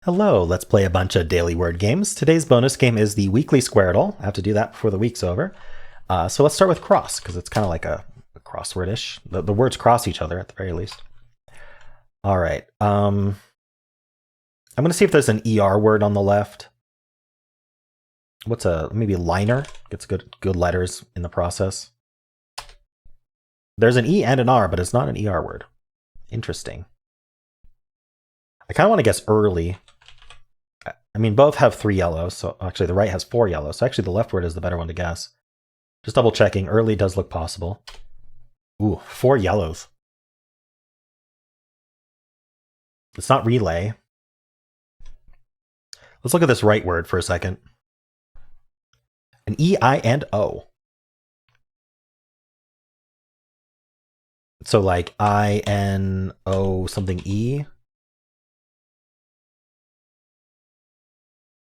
Hello, let's play a bunch of daily word games. Today's bonus game is the weekly Squardle. I have to do that before the week's over. So let's start with cross, because it's kind of like a crossword-ish. The words cross each other, at the very least. All right. I'm going to see if there's an ER word on the left. What's maybe a liner? Gets good letters in the process. There's an E and an R, but it's not an ER word. Interesting. I kind of want to guess early. I mean, both have 3 yellows, so actually the right has 4 yellows. So actually the left word is the better one to guess. Just double checking. Early does look possible. Ooh, 4 yellows. It's not relay. Let's look at this right word for a second. An E, I, and O. So like I, N, O, something E.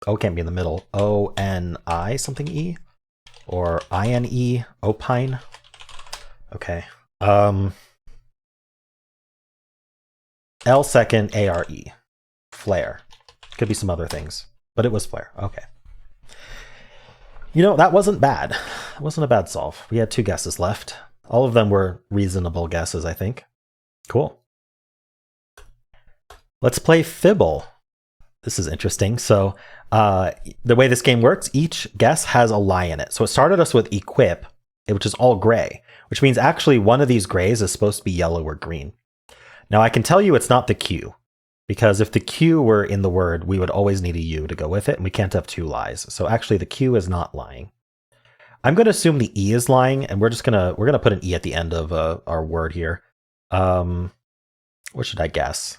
O can't be in the middle. O-N-I something E? Or I-N-E, opine? Okay. L second, A-R-E. Flare. Could be some other things. But it was flare. Okay. You know, that wasn't bad. It wasn't a bad solve. We had 2 guesses left. All of them were reasonable guesses, I think. Cool. Let's play Fibble. This is interesting. So the way this game works, each guess has a lie in it. So it started us with equip, which is all gray, which means actually one of these grays is supposed to be yellow or green. Now I can tell you it's not the Q, because if the Q were in the word, we would always need a U to go with it, and we can't have 2 lies. So actually the Q is not lying. I'm going to assume the E is lying, and we're gonna put an E at the end of our word here. What should I guess?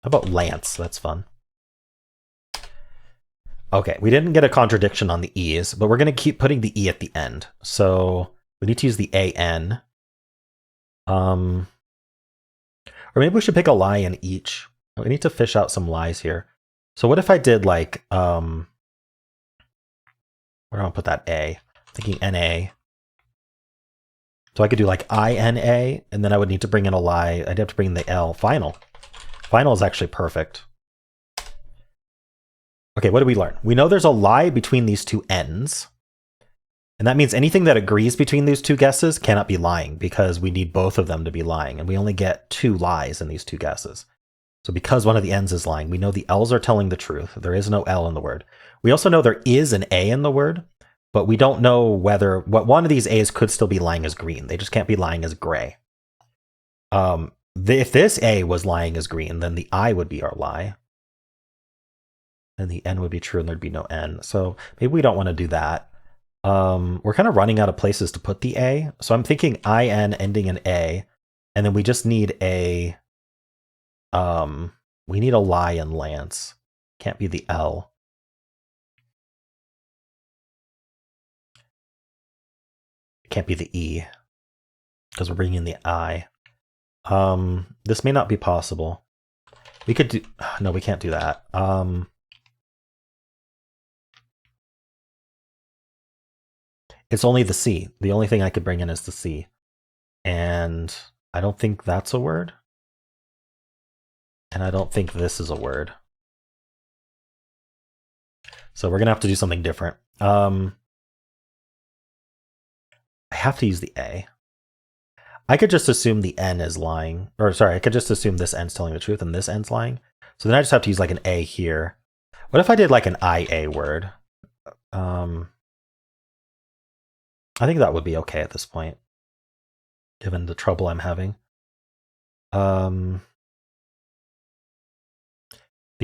How about lance? That's fun. Okay, we didn't get a contradiction on the E's, but we're going to keep putting the E at the end. So we need to use the A-N. Or maybe we should pick a lie in each. We need to fish out some lies here. So what if I did like, where do I put that A? I'm thinking N-A. So I could do like I-N-A, and then I would need to bring in a lie. I'd have to bring in the L. Final. Final is actually perfect. Okay, what did we learn? We know there's a lie between these 2 N's. And that means anything that agrees between these 2 guesses cannot be lying, because we need both of them to be lying. And we only get 2 lies in these 2 guesses. So because one of the N's is lying, we know the L's are telling the truth. There is no L in the word. We also know there is an A in the word, but we don't know whether what one of these A's could still be lying as green. They just can't be lying as gray. If this A was lying as green, then the I would be our lie. And the N would be true and there'd be no N. So maybe we don't want to do that. We're kind of running out of places to put the A. So I'm thinking IN ending in A. And then we just need a we need a lie in lance. Can't be the L. It can't be the E, because we're bringing in the I. This may not be possible. We could do, no, we can't do that. It's only the C. The only thing I could bring in is the C. And I don't think that's a word. And I don't think this is a word. So we're going to have to do something different. I have to use the A. I could just assume the N is lying. Or sorry, I could just assume this N's telling the truth and this N's lying. So then I just have to use like an A here. What if I did like an IA word? I think that would be okay at this point, given the trouble I'm having. The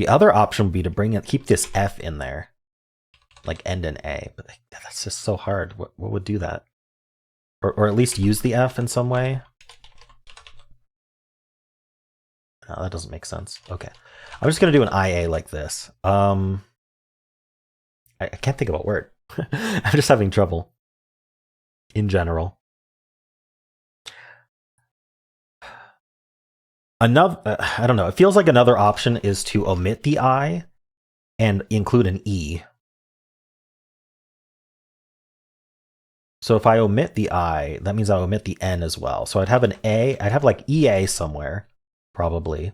other option would be to keep this F in there, like end in A, but that's just so hard. What would do that? Or at least use the F in some way? No, that doesn't make sense. Okay. I'm just going to do an IA like this. I can't think of a word. I'm just having trouble. In general. Another, I don't know, it feels like another option is to omit the I and include an E. So if I omit the I, that means I omit the N as well. So I'd have an A, I'd have like EA somewhere, probably.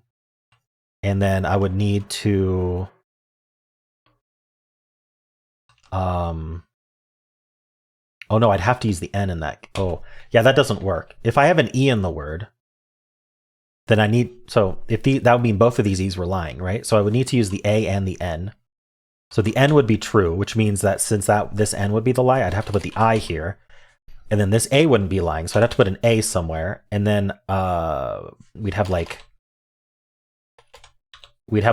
And then I would need to oh no, I'd have to use the N in that. Oh, yeah, that doesn't work. If I have an E in the word, then I need, so if that would mean both of these E's were lying, right? So I would need to use the A and the N. So the N would be true, which means that since this N would be the lie, I'd have to put the I here. And then this A wouldn't be lying, so I'd have to put an A somewhere. And then we'd have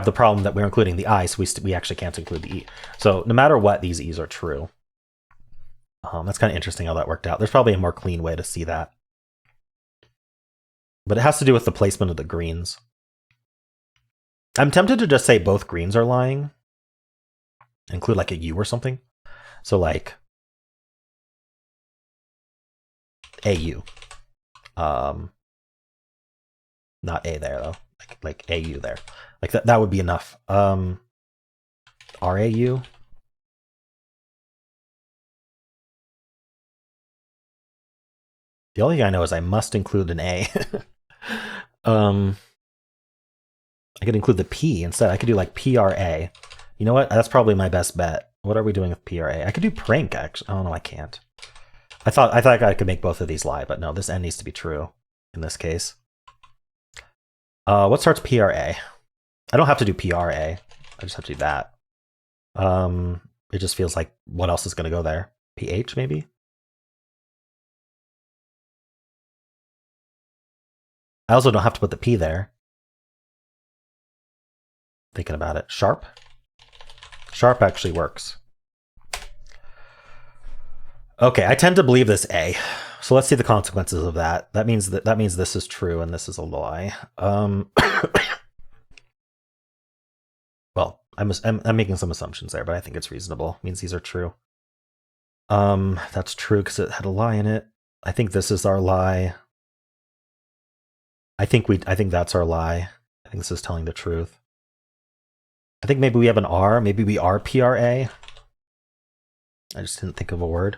the problem that we're including the I, so we actually can't include the E. So no matter what, these E's are true. That's kind of interesting how that worked out. There's probably a more clean way to see that. But it has to do with the placement of the greens. I'm tempted to just say both greens are lying. Include like a U or something. So like AU. Not A there though. Like AU there. Like that would be enough. RAU. The only thing I know is I must include an A. I could include the P instead. I could do like PRA. You know what? That's probably my best bet. What are we doing with PRA? I could do prank, actually. Oh, no, I can't. I thought I could make both of these lie, but no, this N needs to be true in this case. What starts PRA? I don't have to do PRA. I just have to do that. It just feels like what else is going to go there? PH, maybe? I also don't have to put the P there. Thinking about it. Sharp? Sharp actually works. Okay, I tend to believe this A. So let's see the consequences of that. That means this is true and this is a lie. Well, I'm making some assumptions there, but I think it's reasonable. It means these are true. That's true because it had a lie in it. I think this is our lie. I think that's our lie. I think this is telling the truth. I think maybe we have an R. Maybe we are PRA. I just didn't think of a word.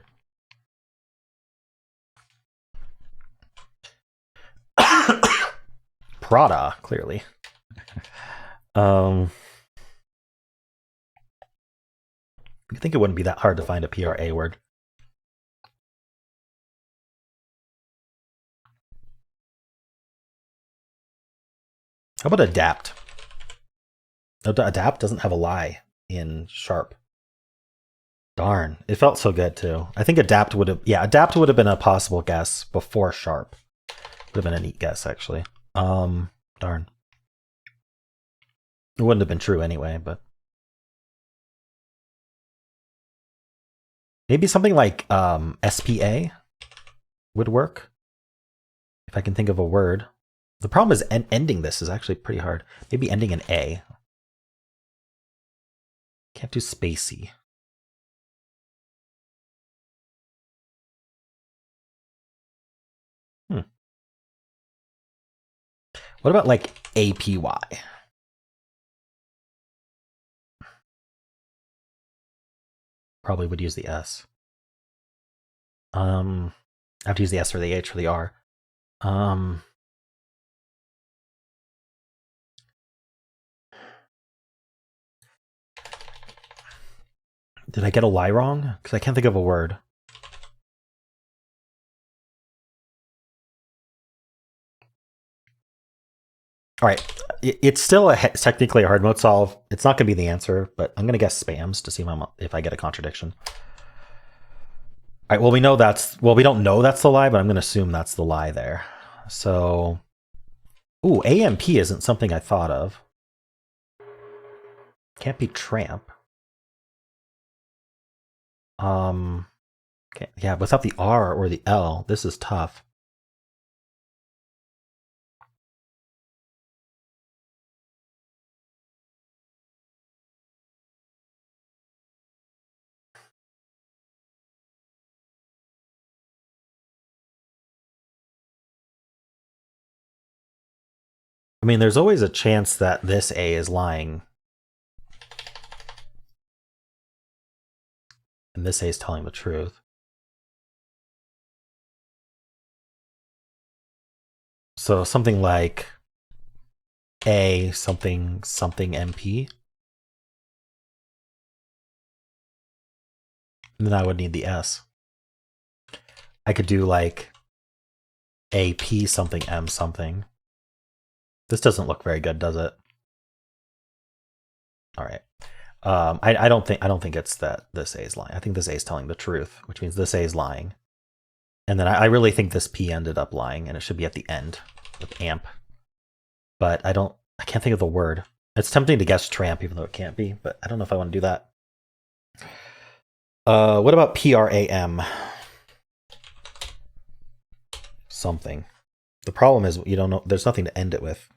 Prada, clearly. I think it wouldn't be that hard to find a PRA word. How about adapt? Adapt doesn't have a lie in sharp. Darn, it felt so good too. I think adapt would have been a possible guess before sharp. Would have been a neat guess actually. Darn. It wouldn't have been true anyway, but maybe something like SPA would work. If I can think of a word. The problem is ending this is actually pretty hard. Maybe ending in A. Can't do spacey. What about like APY? Probably would use the S. I have to use the S or the H or the R. Did I get a lie wrong? Because I can't think of a word. All right, it's still technically a hard mode solve. It's not going to be the answer, but I'm going to guess spams to see if I get a contradiction. All right, well, we don't know that's the lie, but I'm going to assume that's the lie there. So, ooh, AMP isn't something I thought of. Can't be tramp. Okay, yeah, without the R or the L, this is tough. I mean, there's always a chance that this A is lying. And this A is telling the truth. So something like A something something MP. And then I would need the S. I could do like AP something M something. This doesn't look very good, does it? All right. I don't think it's that this A is lying. I think this A is telling the truth, which means this A is lying. And then I really think this P ended up lying, and it should be at the end with amp. But I can't think of the word. It's tempting to guess tramp, even though it can't be, but I don't know if I want to do that. What about PRAM? Something. The problem is you don't know. There's nothing to end it with.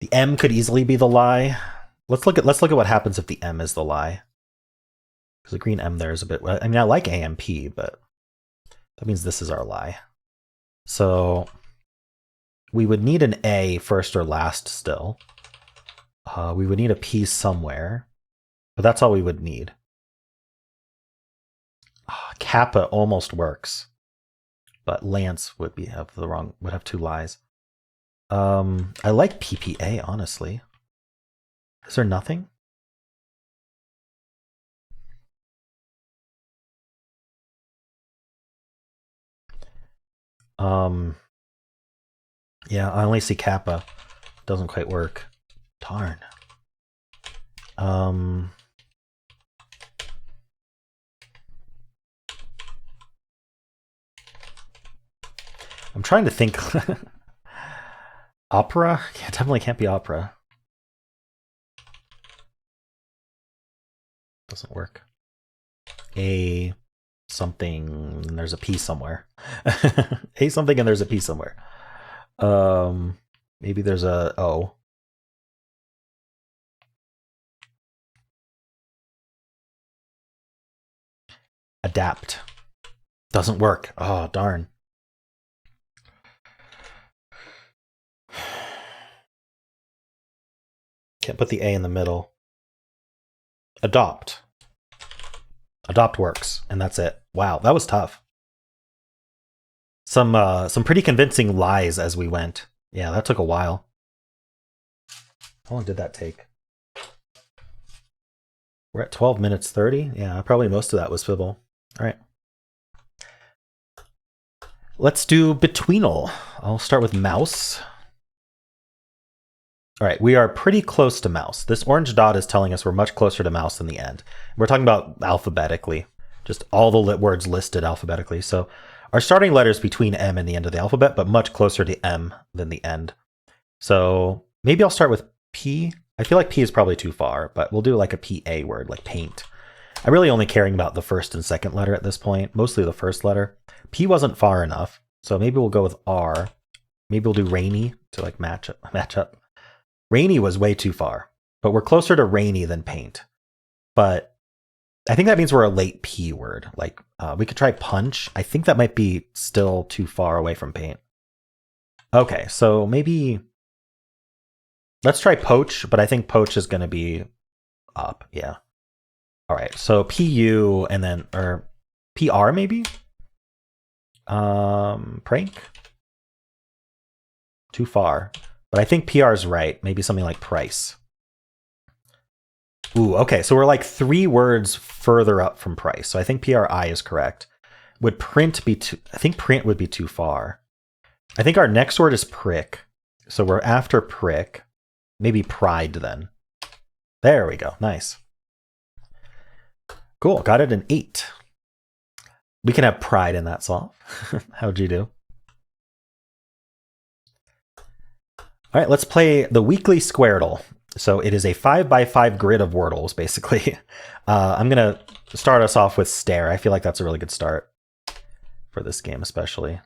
The M could easily be the lie. Let's look at what happens if the M is the lie. Because the green M there is a bit. I mean, I like AMP, but that means this is our lie. So we would need an A first or last still. We would need a P somewhere, but that's all we would need. Kappa almost works, but Lance would have two lies. I like PPA, honestly. Is there nothing? Yeah, I only see Kappa. Doesn't quite work. Darn. I'm trying to think. Opera? Yeah, definitely can't be opera. Doesn't work. A something, and there's a P somewhere. A something and there's a P somewhere. Maybe there's a O. Adapt. Doesn't work. Oh, darn. Can't put the A in the middle. Adopt. Adopt works, and that's it. Wow, that was tough. Some pretty convincing lies as we went. Yeah, that took a while. How long did that take? We're at 12 minutes 30. Yeah, probably most of that was Fibble. All right. Let's do Betweenle. I'll start with mouse. All right, we are pretty close to mouse. This orange dot is telling us we're much closer to mouse than the end. We're talking about alphabetically, just all the words listed alphabetically. So our starting letter is between M and the end of the alphabet, but much closer to M than the end. So maybe I'll start with P. I feel like P is probably too far, but we'll do like a PA word, like paint. I'm really only caring about the first and second letter at this point, mostly the first letter. P wasn't far enough, so maybe we'll go with R. Maybe we'll do rainy to like match up. Rainy was way too far, but we're closer to rainy than paint. But I think that means we're a late P word. Like we could try punch. I think that might be still too far away from paint. Okay, so maybe let's try poach, but I think poach is going to be up. Yeah. All right, so PU and then, or PR maybe? Prank? Too far. But I think PR is right. Maybe something like price. Ooh, okay. So we're like 3 words further up from price. So I think PRI is correct. Would print be too... I think print would be too far. I think our next word is prick. So we're after prick. Maybe pride then. There we go. Nice. Cool. Got it an 8. We can have pride in that solve. How'd you do? All right, let's play the weekly Squardle. So it is a 5x5 grid of Wordles, basically. I'm going to start us off with stare. I feel like that's a really good start for this game, especially.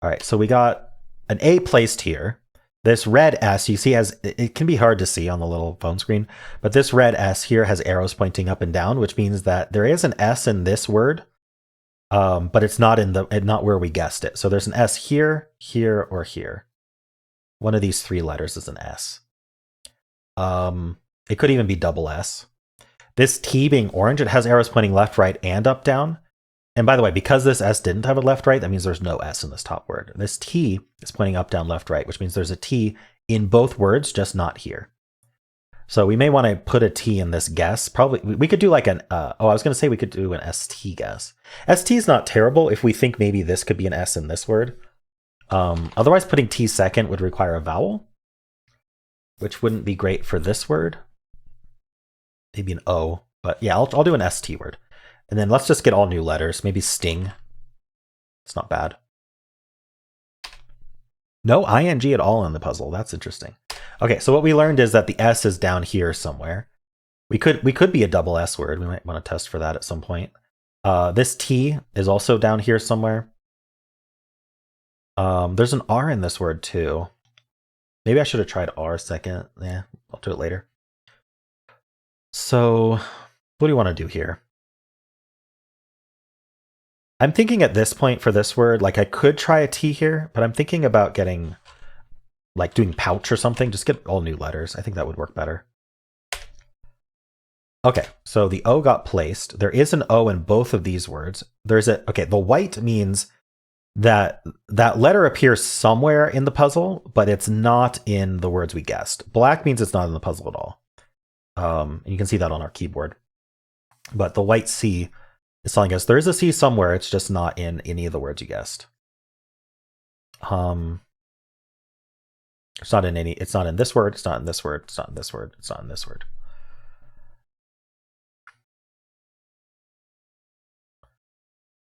All right, so we got an A placed here. This red S, you see, it can be hard to see on the little phone screen, but this red S here has arrows pointing up and down, which means that there is an S in this word, but it's not not where we guessed it. So there's an S here, here, or here. One of these 3 letters is an S. It could even be double S. This T being orange, it has arrows pointing left, right, and up, down. And by the way, because this S didn't have a left, right, that means there's no S in this top word. This T is pointing up, down, left, right, which means there's a T in both words, just not here. So we may want to put a T in this guess. Probably we could do like an, I was going to say we could do an ST guess. ST is not terrible if we think maybe this could be an S in this word. Otherwise, putting T second would require a vowel, which wouldn't be great for this word. Maybe an O, but yeah, I'll do an ST word. And then let's just get all new letters. Maybe sting. It's not bad. No ing at all in the puzzle. That's interesting. Okay, so what we learned is that the S is down here somewhere. We could be a double S word. We might want to test for that at some point. This T is also down here somewhere. There's an R in this word too. Maybe I should have tried R second. Yeah, I'll do it later. So what do you want to do here? I'm thinking at this point for this word, like I could try a T here, but I'm thinking about getting, like doing pouch or something. Just get all new letters. I think that would work better. Okay, so the O got placed. There is an O in both of these words. Okay, the white means that that letter appears somewhere in the puzzle, but it's not in the words we guessed. Black means it's not in the puzzle at all. And you can see that on our keyboard. But the white C is telling us there is a C somewhere, it's just not in any of the words you guessed. It's not in this word, it's not in this word, it's not in this word, it's not in this word.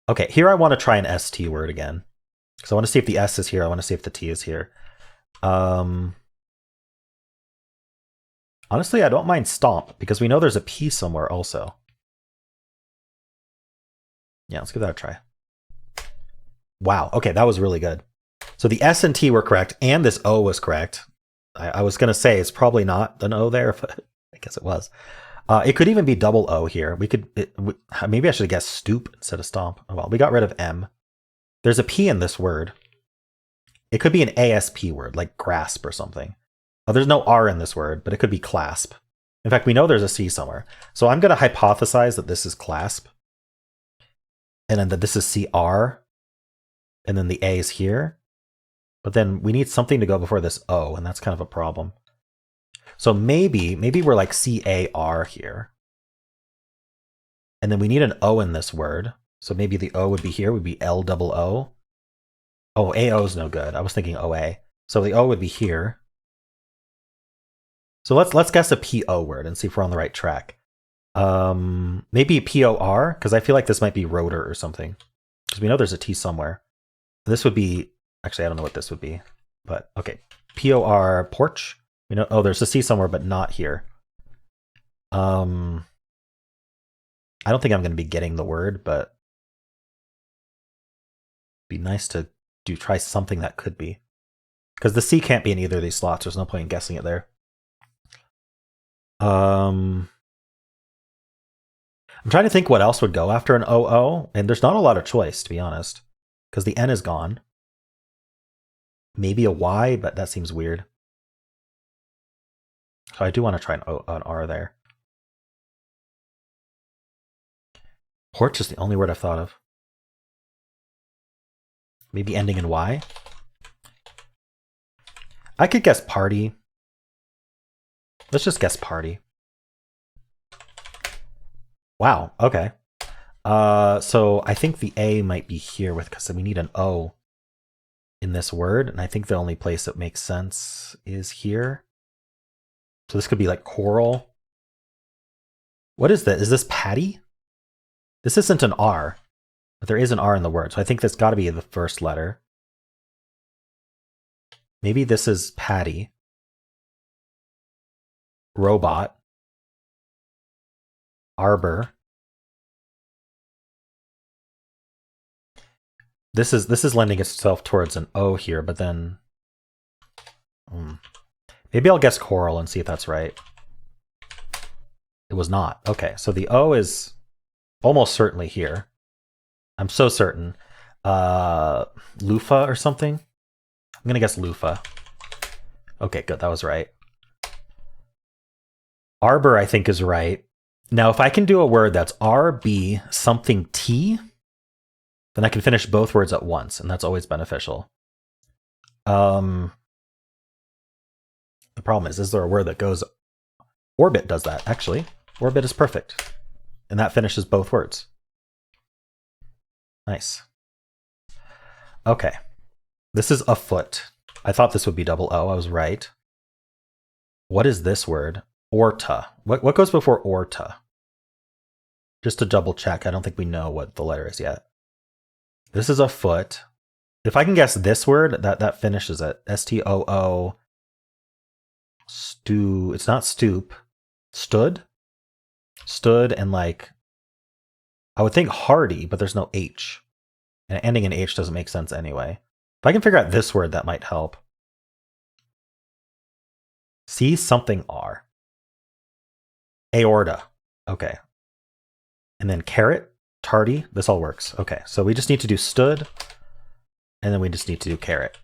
Okay, here I want to try an ST word again. Because I want to see if the S is here, I want to see if the T is here. Honestly, I don't mind stomp, because we know there's a P somewhere also. Yeah, let's give that a try. Wow, okay, that was really good. So the S and T were correct, and this O was correct. I was going to say it's probably not an O there, but I guess it was. It could even be double O here. Maybe I should have guessed stoop instead of stomp. Oh, well, we got rid of M. There's a P in this word. It could be an ASP word, like grasp or something. There's no R in this word, but it could be clasp. In fact, we know there's a C somewhere. So I'm going to hypothesize that this is clasp. And then that this is CR. And then the A is here. But then we need something to go before this O, and that's kind of a problem. So maybe we're like CAR here. And then we need an O in this word. So maybe the O would be here, would be LOO. Oh, AO is no good. I was thinking OA. So the O would be here. So let's guess a PO word and see if we're on the right track. Maybe POR, because I feel like this might be rotor or something. Because we know there's a T somewhere. This would be, actually I don't know what this would be, but okay. POR porch. We know, oh, there's a C somewhere, but not here. I don't think I'm going to be getting the word, but it'd be nice to try something that could be. Because the C can't be in either of these slots. There's no point in guessing it there. I'm trying to think what else would go after an OO, and there's not a lot of choice, to be honest, because the N is gone. Maybe a Y, but that seems weird. So I do want to try an R there. Porch is the only word I've thought of. Maybe ending in Y. I could guess party. Let's just guess party. Wow, okay. So I think the A might be here because we need an O in this word, and I think the only place that makes sense is here. So this could be like coral. What is that? Is this patty? This isn't an R, but there is an R in the word, so I think that's got to be the first letter. Maybe this is patty. Robot. Arbor. This is lending itself towards an O here, but then maybe I'll guess coral and see if that's right. It was not. Okay, so the O is almost certainly here. I'm so certain. Loofah or something? I'm gonna guess loofah. Okay, good, that was right. Arbor, I think, is right. Now, if I can do a word that's RB something T, then I can finish both words at once, and that's always beneficial. The problem is there a word that goes... Orbit does that, actually. Orbit is perfect. And that finishes both words. Nice. Okay. This is a foot. I thought this would be double O. I was right. What is this word? Orta. What goes before orta? Just to double check. I don't think we know what the letter is yet. This is a foot. If I can guess this word, that finishes it. S-T-O-O. It's not stoop. Stood? Stood and like... I would think hardy, but there's no H. And ending in H doesn't make sense anyway. If I can figure out this word, that might help. C something R. Aorta. Okay. And then carrot, tardy. This all works. Okay, so we just need to do stood. And then we just need to do carrot.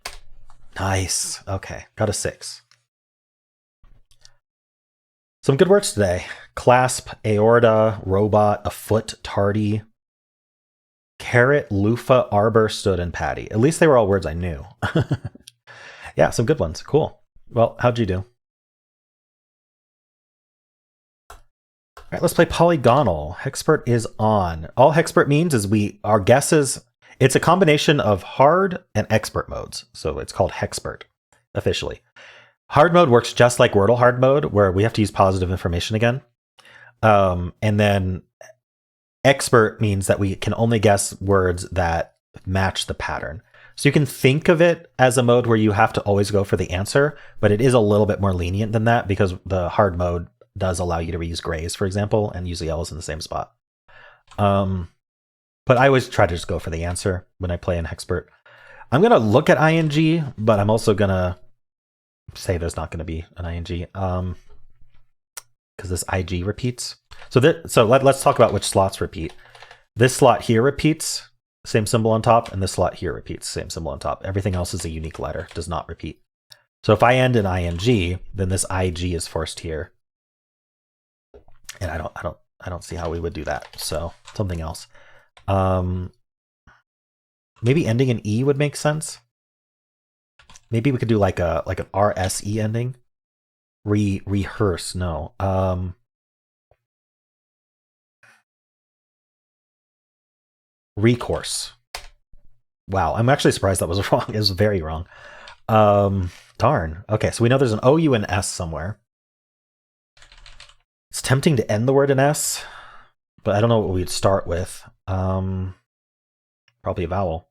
Nice. Okay, got a 6. Some good words today. Clasp, aorta, robot, a foot, tardy. Carrot, loofah, arbor, stood, and patty. At least they were all words I knew. Yeah, some good ones. Cool. Well, how'd you do? All right, let's play Polygonle. Hexpert is on. All Hexpert means is our guesses. It's a combination of hard and expert modes. So it's called Hexpert officially. Hard mode works just like Wordle hard mode, where we have to use positive information again. And then expert means that we can only guess words that match the pattern. So you can think of it as a mode where you have to always go for the answer, but it is a little bit more lenient than that because the hard mode does allow you to reuse grays, for example, and use yellows in the same spot. But I always try to just go for the answer when I play in Hexpert. I'm going to look at ing, but I'm also going to say there's not going to be an ing because this ig repeats. So let's talk about which slots repeat. This slot here repeats, same symbol on top, and this slot here repeats, same symbol on top. Everything else is a unique letter, does not repeat. So if I end in ing, then this ig is forced here. And I don't see how we would do that. So something else. Maybe ending in E would make sense. Maybe we could do like an RSE ending. Rehearse, no. Recourse. Wow, I'm actually surprised that was wrong. It was very wrong. Darn. Okay, so we know there's an OU and S somewhere. It's tempting to end the word in S, but I don't know what we'd start with. Probably a vowel.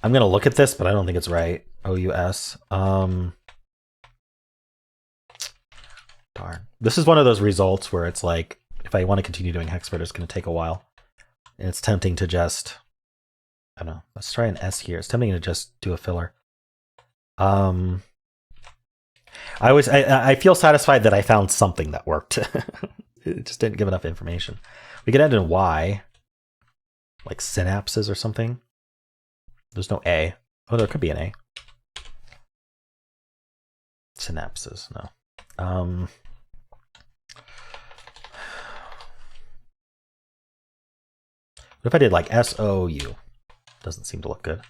I'm going to look at this, but I don't think it's right. OUS. Darn. This is one of those results where it's like, if I want to continue doing Hexpert, it's going to take a while. And it's tempting to just, I don't know, let's try an S here. It's tempting to just do a filler. I feel satisfied that I found something that worked. It just didn't give enough information. We could end in Y, like synapses or something. There's no A. Oh, there could be an A. Synapses, no. What if I did like SOU? Doesn't seem to look good.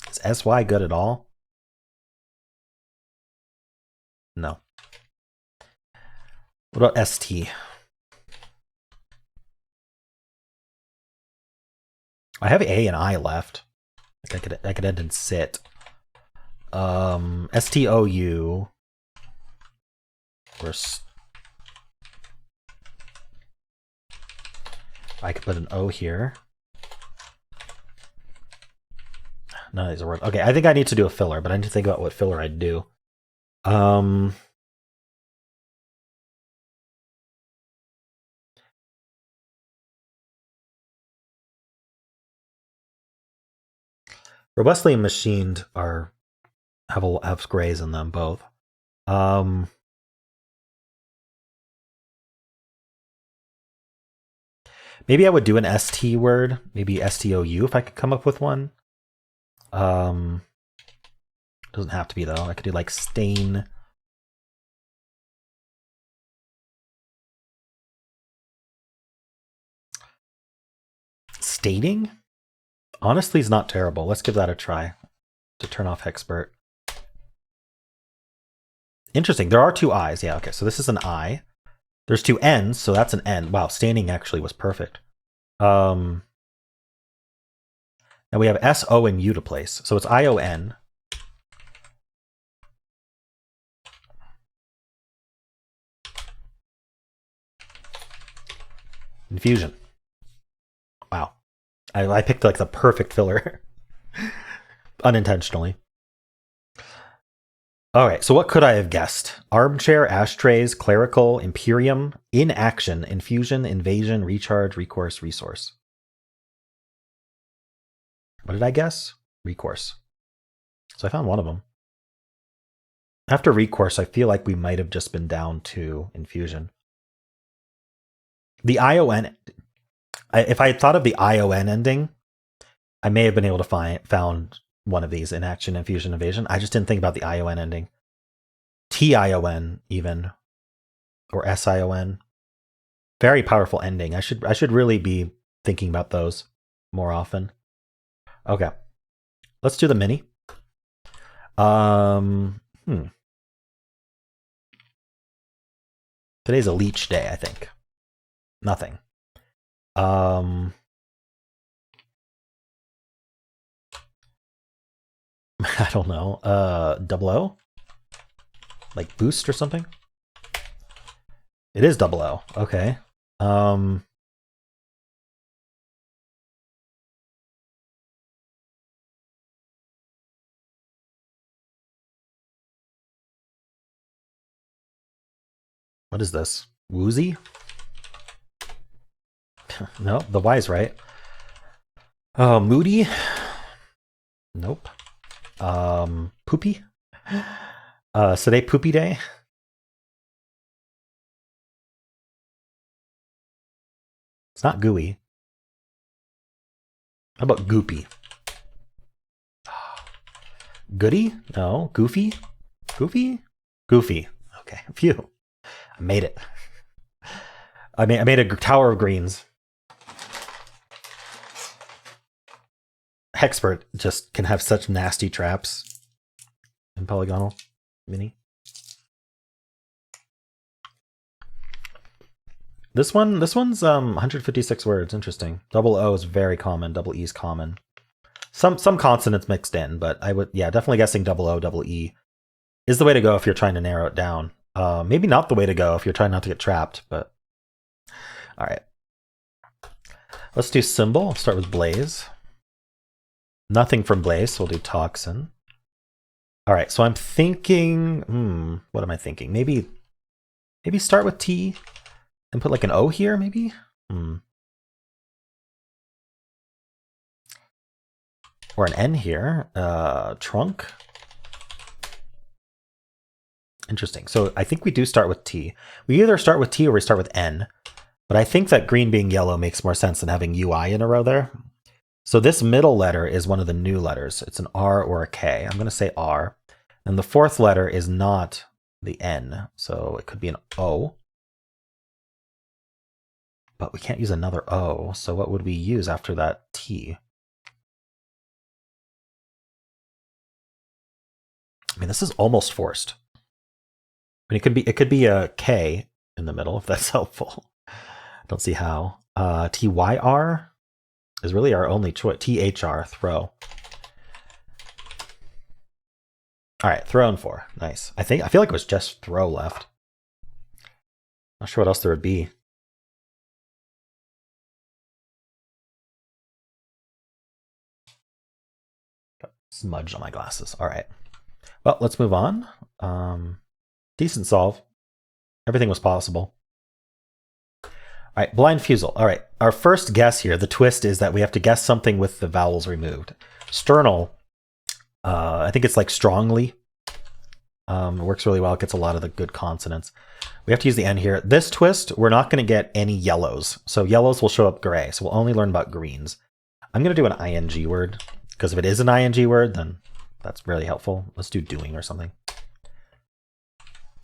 Is SY good at all? No. What about ST? I have A and I left. Like I could end in sit. STOU. Or I could put an O here. None of these are words. Okay, I think I need to do a filler, but I need to think about what filler I'd do. Robustly machined have grays in them both. Maybe I would do an ST word, maybe STOU if I could come up with one. Doesn't have to be though. I could do like stain. Staining? Honestly, is not terrible. Let's give that a try to turn off Hexpert. Interesting. There are two I's. Yeah, okay. So this is an I. There's two N's, so that's an N. Wow, staining actually was perfect. And we have S, O, and U to place. So it's I-O-N. Infusion. Wow. I picked like the perfect filler. Unintentionally. All right, so what could I have guessed? Armchair, ashtrays, clerical, Imperium, inaction, infusion, invasion, recharge, recourse, resource. What did I guess? Recourse. So I found one of them. After recourse, I feel like we might have just been down to infusion. The ION, if I had thought of the ION ending, I may have been able to found one of these, inaction, infusion, evasion. I just didn't think about the ION ending. TION even, or SION. Very powerful ending. I should really be thinking about those more often. Okay, let's do the mini. Today's a leech day, I think. Nothing. I don't know. Double O? Like boost or something? It is double O. Okay. What is this? Woozy? No, the Y's right. Oh, moody? Nope. Poopy? Today poopy day? It's not gooey. How about goopy? Goody? No. Goofy? Goofy? Goofy. Okay, phew. I made it. I made a tower of greens. Hexpert just can have such nasty traps in Polygonle Mini. This one's 156 words. Interesting. Double O is very common. Double E is common. Some consonants mixed in, but I would definitely guessing double O, double E is the way to go if you're trying to narrow it down. Maybe not the way to go if you're trying not to get trapped, but all right. Let's do Symble. I'll start with Blaze. Nothing from Blaze, so we'll do Toxin. All right, so I'm thinking, what am I thinking? Maybe start with T and put like an O here, maybe? Or an N here. Trunk. Interesting. So I think we do start with T. We either start with T or we start with N. But I think that green being yellow makes more sense than having UI in a row there. So this middle letter is one of the new letters. It's an R or a K. I'm going to say R. And the fourth letter is not the N. So it could be an O. But we can't use another O. So what would we use after that T? I mean, this is almost forced. I mean, it could be a K in the middle, if that's helpful. I don't see how. TYR is really our only choice. THR, throw. All right, throw and 4. Nice. I feel like it was just throw left. Not sure what else there would be. Got smudge on my glasses. All right. Well, let's move on. Decent solve. Everything was possible. All right, blind Fusele. All right, our first guess here, the twist is that we have to guess something with the vowels removed. Sternal, I think it's like strongly. It works really well. It gets a lot of the good consonants. We have to use the N here. This twist, we're not going to get any yellows. So yellows will show up gray. So we'll only learn about greens. I'm going to do an ing word, because if it is an ing word, then That's really helpful. Let's do doing or something.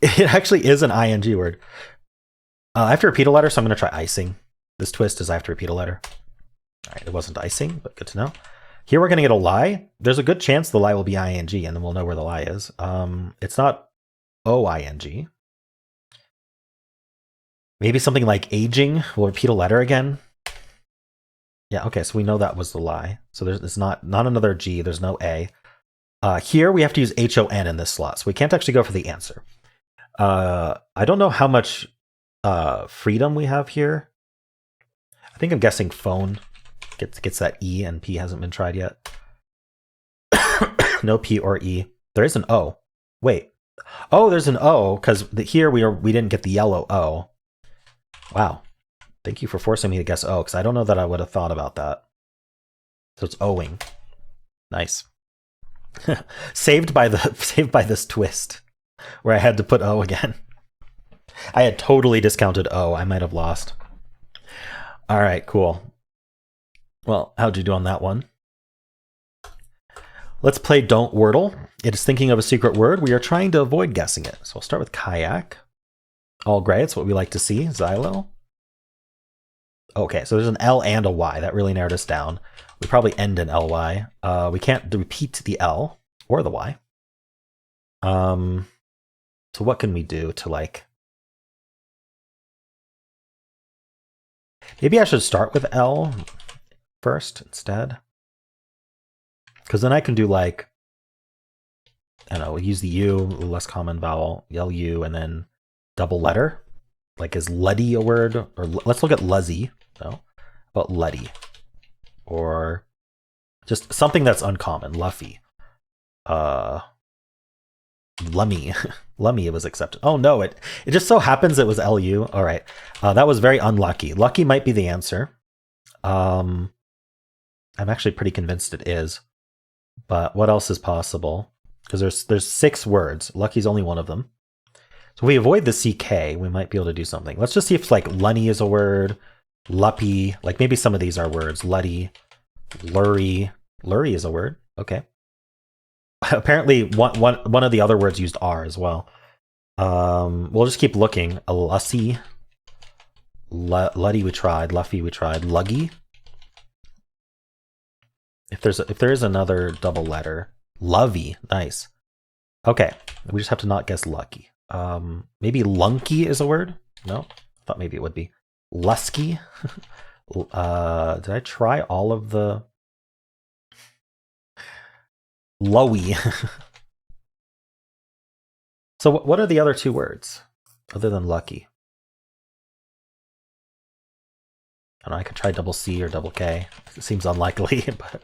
It actually is an ing word. I have to repeat a letter, so I'm going to try icing. This twist is I have to repeat a letter. All right, it wasn't icing, but good to know. Here we're going to get a lie. There's a good chance the lie will be ing, and then we'll know where the lie is. It's not oing. Maybe something like aging. We'll repeat a letter again. Yeah, okay, so we know that was the lie. So it's not another G. There's no A. Here we have to use HON in this slot, so we can't actually go for the answer. I don't know how much freedom we have here. I think I'm guessing phone gets that E, and P hasn't been tried yet. No P or E. There is an O. Wait. Oh, there's an O, because here we didn't get the yellow O. Wow. Thank you for forcing me to guess O, because I don't know that I would have thought about that. So it's O'ing. Nice. saved by this twist, where I had to put O again. I had totally discounted O. I might have lost. All right, cool. Well, how'd you do on that one? Let's play Don't Wordle. It is thinking of a secret word. We are trying to avoid guessing it. So we'll start with kayak. All gray, it's what we like to see. Xylo. Okay, so there's an L and a Y. That really narrowed us down. We probably end in LY. We can't repeat the L or the Y. So what can we do to like... Maybe I should start with L first instead. Because then I can do like, I don't know, we'll use the U, less common vowel, LU, and then double letter. Like, is luddy a word? Or let's look at luzzy. No, but luddy. Or just something that's uncommon. Luffy. Lummy. Lummy was accepted. Oh no, it just so happens it was LU. All right. That was very unlucky. Lucky might be the answer. I'm actually pretty convinced it is. But what else is possible? Because there's 6 words. Lucky's only one of them. So if we avoid the CK, we might be able to do something. Let's just see if like lunny is a word. Luppy. Like maybe some of these are words. Luddy. Lurry. Lurry is a word. Okay. Apparently one of the other words used R as well. We'll just keep looking. A lussy. Luddy we tried. Luffy we tried. Luggy. If there is another double letter. Lovey. Nice. Okay. We just have to not guess lucky. Maybe lunky is a word? No? I thought maybe it would be. Lusky. Did I try all of the... Lowy. So what are the other 2 words other than lucky? I don't know, I could try double C or double K. It seems unlikely, but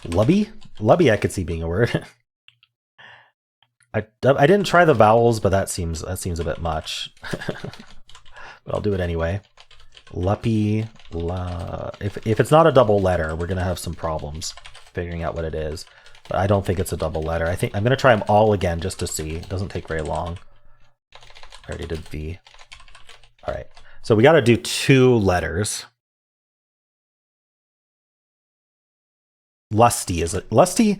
lubby? Lubby I could see being a word. I didn't try the vowels, but that seems a bit much. But I'll do it anyway. Luppy, if it's not a double letter, we're gonna have some problems figuring out what it is. But I don't think it's a double letter. I think I'm gonna try them all again just to see. It doesn't take very long. I already did V. All right, so we got to do 2 letters. Lusty is it? Lusty.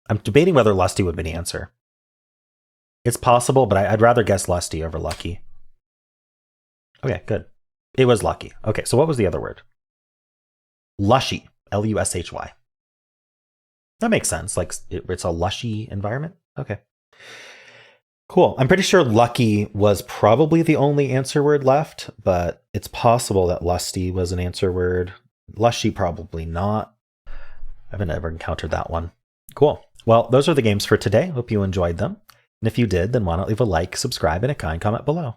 I'm debating whether lusty would be the answer. It's possible, but I'd rather guess lusty over lucky. Okay, good. It was lucky. Okay, so what was the other word? Lushy. L-U-S-H-Y. That makes sense. Like, it's a lushy environment. Okay. Cool. I'm pretty sure lucky was probably the only answer word left, but it's possible that lusty was an answer word. Lushy, probably not. I haven't ever encountered that one. Cool. Well, those are the games for today. Hope you enjoyed them. And if you did, then why not leave a like, subscribe, and a kind comment below.